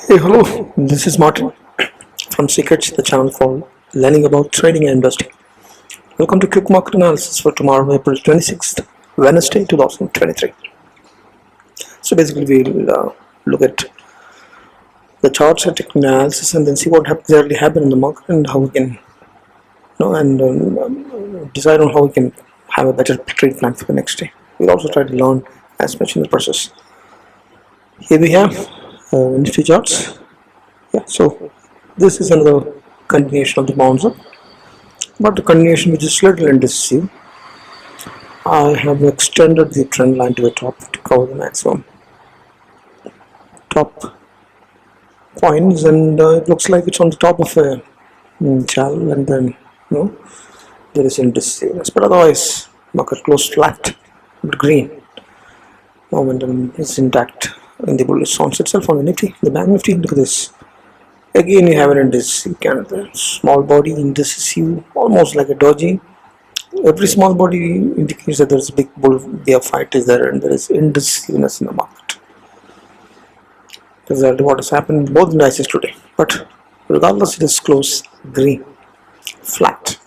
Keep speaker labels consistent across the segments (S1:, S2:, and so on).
S1: Hey, hello, this is Martin from Secrets, the channel for learning about trading and investing. Welcome to Quick Market Analysis for tomorrow, April 26th, Wednesday, 2023. So basically, we'll look at the charts and technical analysis and then see what exactly happened in the market and how we can decide on how we can have a better trade plan for the next day. We'll also try to learn as much in the process. Here we have Nifty charts. Yeah, so this is another continuation of the bounce up, but the continuation which is little indecisive. I have extended the trend line to the top to cover the maximum top points, and it looks like it's on the top of a channel, and then there is indecisiveness, but otherwise market closed flat but green. Momentum is intact in the bullish zones itself on the Nifty. The Banknifty, look at this. Again, you have an indecisive candle, small body, indecisive, almost like a doji. Every small body indicates that there is a big bull bear fight is there, and there is indecisiveness in the market. Exactly what has happened in both indices today. But regardless, it is close green, flat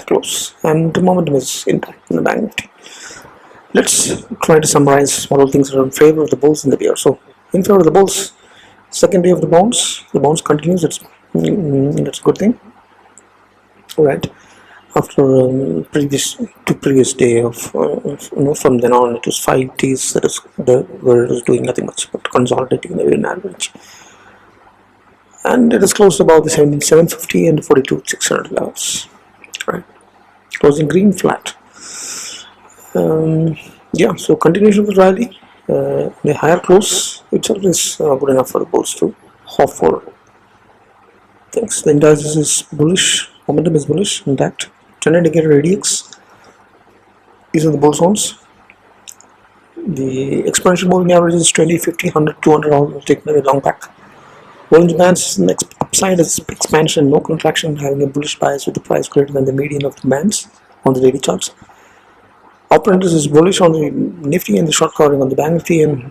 S1: close, and the momentum is intact in the Bank Nifty. Let's try to summarize all things that are in favor of the bulls and the bears. So, in favor of the bulls, second day of the bounce continues. That's a good thing. All right. After previous day of from then on, it was 5 days where it was doing nothing much but consolidating the win average, and it is closed above the 17,750 and 42,600 levels. Right, closing green flat. Yeah, so continuation of the rally. The higher close itself is good enough for the bulls to hope for things. The indices is bullish, momentum is bullish, intact. Trend indicator ADX, these are the bull zones. The exponential moving average is 20, 50, 100, 200, all taken away long back. Bollinger Bands, next upside is expansion, no contraction, having a bullish bias with the price greater than the median of the bands on the daily charts. Upper interest is bullish on the Nifty and the short covering on the Bank Nifty, and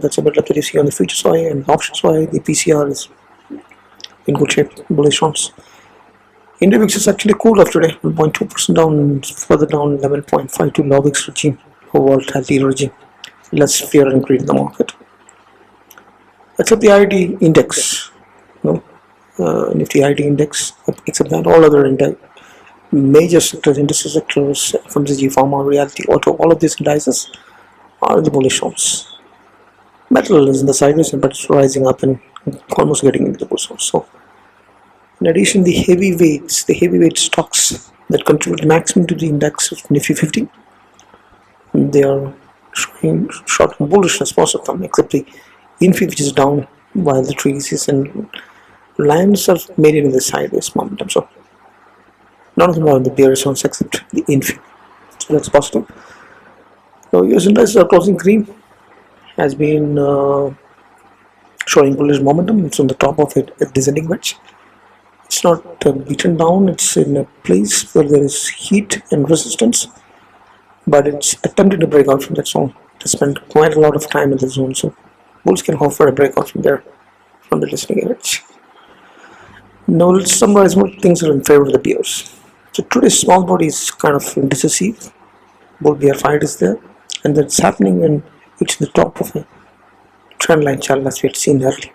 S1: that's a bit like that you see on the futures SY and options SY. The PCR is in good shape, bullish ones. Index is actually cooled off today, 1.2% down, further down 11.52 low VIX regime, volatility regime, less fear and greed in the market. Except the ID index, Nifty ID index, except that all other major sectors, industry sectors, FMCG, pharma, realty, auto, all of these indices are in the bullish zones. Metal is in the sideways, but it's rising up and almost getting into the bullish zones. So, in addition, the heavyweight stocks that contribute maximum to the index of Nifty 50, they are showing short bullishness, most of them, except the Infi, which is down, while the trees and Lions are made it in the sideways momentum. So, none of them are in the bearish zones except the Infi. So that's positive. Now, US indices are closing green, has been showing bullish momentum. It's on the top of a descending wedge. It's not beaten down, it's in a place where there is heat and resistance, but it's attempting to break out from that zone. They spend quite a lot of time in the zone, so bulls can hope for a breakout from there, from the descending wedge. Now let's summarize what things are in favor of the bears. So today's small body is kind of indecisive. Bull bear fight is there, and that's happening when it's the top of a trend line channel as we had seen earlier.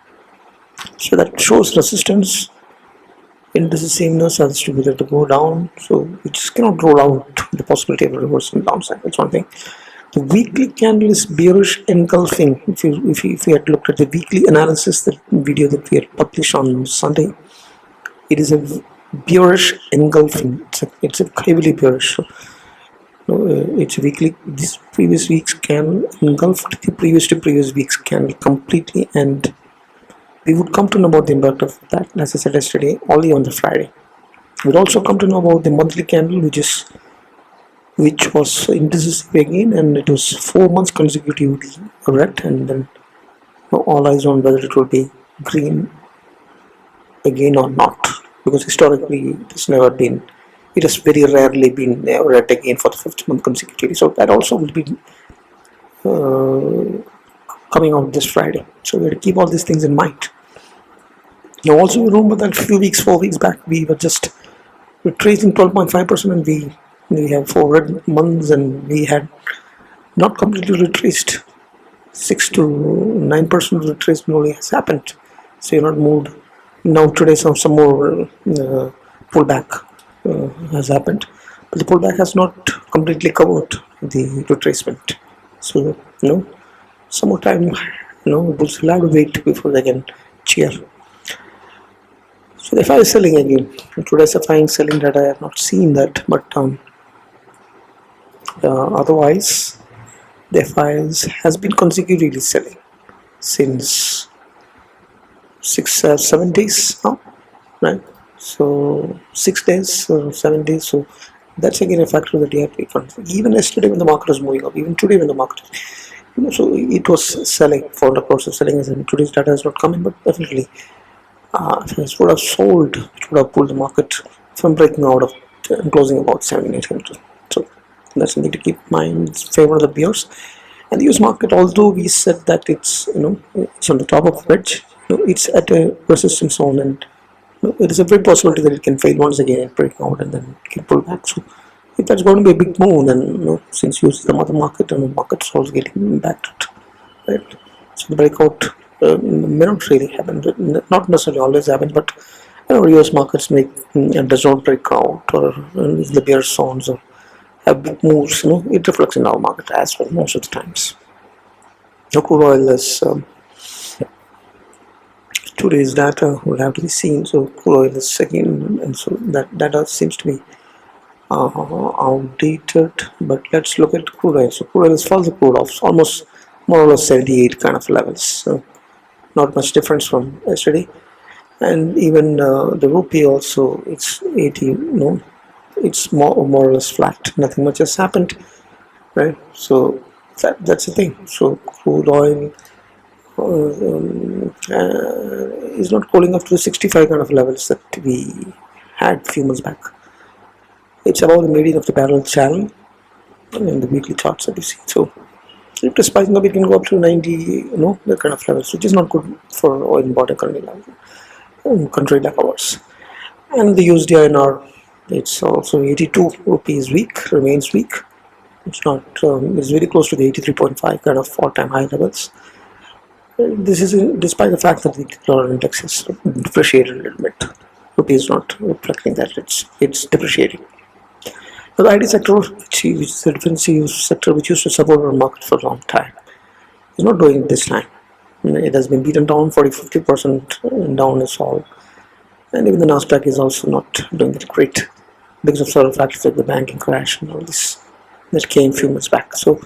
S1: So that shows resistance. Indecisiveness has to be there to go down, so we just cannot rule out the possibility of a reversal downside. That's one thing. The weekly candle is bearish engulfing. If you had looked at the weekly analysis, the video that we had published on Sunday, it is a bearish engulfing. It's a heavily bearish. So, it's a weekly. This previous week's candle engulfed the previous week's candle completely, and we would come to know about the impact of that, as I said yesterday, only on the Friday. We'd also come to know about the monthly candle, which was indecisive again, and it was 4 months consecutively red, and then all eyes on whether it will be green again or not, because historically it has very rarely been red again for the 5th month consecutively. So that also will be coming out this Friday. So we have to keep all these things in mind. Now also you remember that a few weeks, 4 weeks back, we were tracing 12.5%, and we have 4 red months, and we had not completely retraced. 6 to 9% retracement only has happened. So you're not moved. Now today some more pullback has happened, but the pullback has not completely covered the retracement. So some more time, bulls will have to wait before they can cheer. So the FI is selling again. Today's FI is selling that I have not seen that, but otherwise the FI has been consecutively selling since 7 days now, right? So 6 days, 7 days. So that's again a factor that you have to be considered. Even yesterday when the market was moving up, even today when the market, so it was selling, found a process selling, and today's data has not come in, but definitely if it would have sold, it would have pulled the market from breaking out of and closing about 7,800. So that's something to keep in mind. It's favor of the bears. And the US market, although we said that it's it's on the top of the wedge, it's at a resistance zone, and it is a very possibility that it can fail once again and break out and then can pull back. So if that's going to be a big move, then since you see the mother market and the market is also getting impacted, right? So the breakout may not really happen, not necessarily always happen, but US markets does not break out, or the bear zones or have big moves. It reflects in our market as well most of the times. Now crude oil is today's data will have to be seen. So crude oil is second, and so that data seems to be outdated. But let's look at crude oil. So crude oil is further cooled off, almost more or less 78 kind of levels. So not much difference from yesterday. And even the rupee also, it's 80. It's more or less flat. Nothing much has happened, right? So that's the thing. So crude oil is not cooling up to the 65 kind of levels that we had a few months back. It's about the median of the parallel channel in the weekly charts that you see. So if it's spiking up, it can go up to 90, that kind of levels, which is not good for oil importing country like ours. And the USD INR, it's also 82 rupees weak, remains weak. It's not. It's very close to the 83.5 kind of all-time high levels. This is despite the fact that the dollar index has depreciated a little bit. Rupee is not reflecting that; it's depreciating. The IT sector, which is the defensive sector, which used to support our market for a long time, is not doing it this time. It has been beaten down 40-50% down is all, and even the Nasdaq is also not doing it great because of several factors like the banking crash and all this that came a few months back. So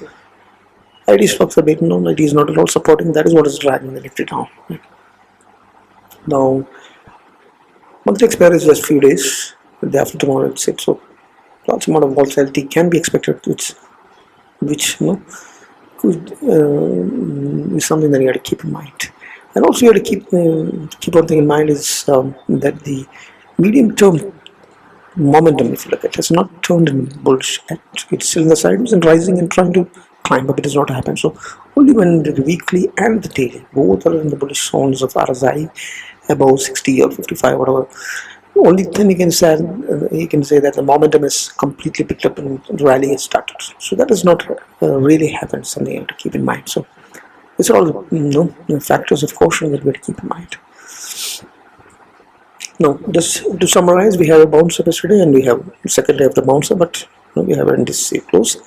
S1: IT stocks are beaten down. IT is not at all supporting. That is what is dragging the Nifty down. Right? Now, monthly expiry is just a few days. The day after tomorrow, it's it. So large amount of volatility can be expected, which could is something that you have to keep in mind. And also you have to keep one thing in mind is that the medium term momentum, if you look at it, has not turned in bullish yet. It's still in the sideways and rising and trying to climb up. It has not happened. So only when the weekly and the daily both are in the bullish zones of RSI above 60 or 55, whatever, only then you can say that the momentum is completely picked up and the rally has started. So that has not really happened. Something you have to keep in mind. So these are all factors of caution that we have to keep in mind. Now, just to summarize, we have a bounce up yesterday and we have second day of the bounce up, but we have an indecisive close,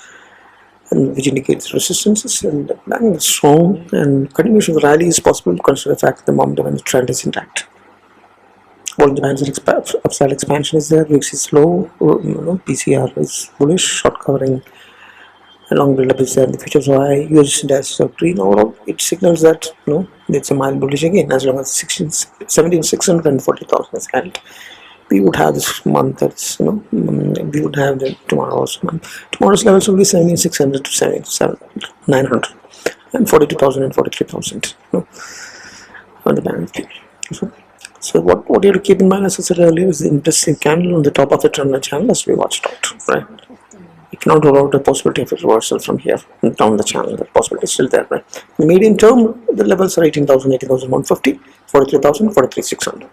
S1: and which indicates resistances, and the bank is strong and continuation of the rally is possible to consider the fact that the momentum and the trend is intact. Volume demands and upside expansion is there. VIX is low. PCR is bullish. Short covering long build-up is there. The futures are high. US dash are green. Overall, it signals that it's a mild bullish again. As long as 17,600 and 40,000 is held, we would have this month. That's we would have the tomorrow's month. Tomorrow's levels will be 17,600 to 77,900 and 42,000 and 43,000. On the Banknifty. So what you have to keep in mind, as I said earlier, is the interesting candle on the top of the trend channel as we watched out, right? cannot rule out the possibility of a reversal from here down the channel. The possibility is still there, right? In the medium term, the levels are 18,000, 18,150, 43,000, 43,600.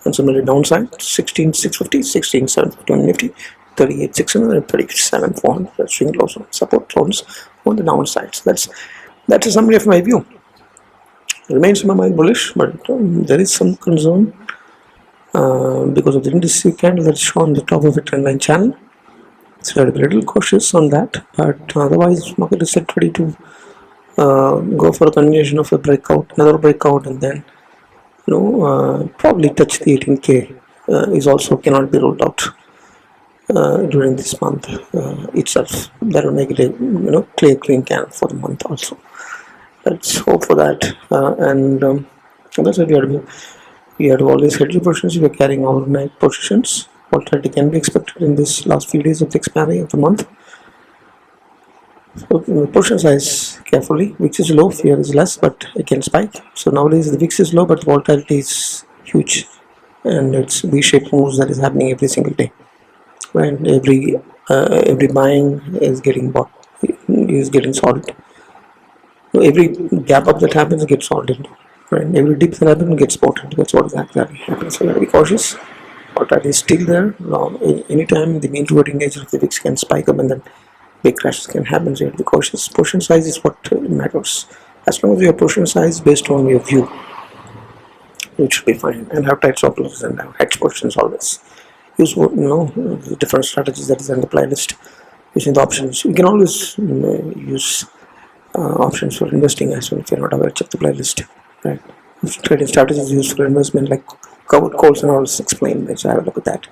S1: And similarly downside, 16,650, 16,750 on Nifty, 38,600 and 37,400. That's swing lows and support zones on the downside. So that's a summary of my view. It remains in my mind bullish, but there is some concern because of the indecisive candle that's shown on the top of the trend line channel. So I have to be a little cautious on that, but otherwise market is set ready to go for a continuation of a breakout, another breakout, and then probably touch the 18k is also cannot be ruled out during this month itself. That will make it a clear green candle for the month also. Let's hope for that, and that's what we have to do. You have to always hedge your positions. You are carrying overnight positions. Volatility can be expected in this last few days of the expiry of the month. So position size carefully. VIX is low, fear is less, but it can spike. So nowadays the VIX is low, but the volatility is huge, and it's V-shaped moves that is happening every single day. Right? Every buying is getting bought, is getting solved. Every gap up that happens gets solved into. Right? Every dip that happens gets bought into. That's what exactly happens. So you have to be cautious. Volatility is still there. Anytime the mean reverting nature of the VIX can spike up, and then big crashes can happen. So you have to be cautious. Position size is what matters. As long as your position size based on your view, it should be fine. And have tight stop losses and have hedge positions always. Use the different strategies that is on the playlist. Using the options, you can always use options for investing as well. If you're not aware, check the playlist. Right? Trading strategies used for investment, like covered calls and all, is explained there. So have a look at that.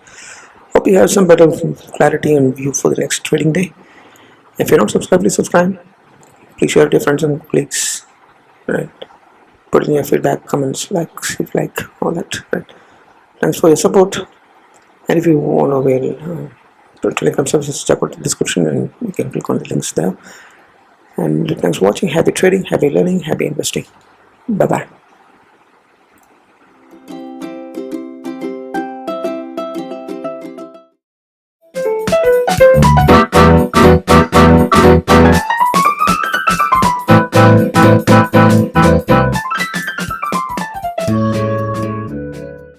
S1: Hope you have some better clarity and view for the next trading day. If you're not subscribed, please subscribe. Please share it to your friends and colleagues. Right? Put in your feedback, comments, likes, if like, all that. Right? Thanks for your support. And if you want to avail Telegram services, check out the description and you can click on the links there. And thanks for watching. Happy trading, happy learning, happy investing. Bye bye.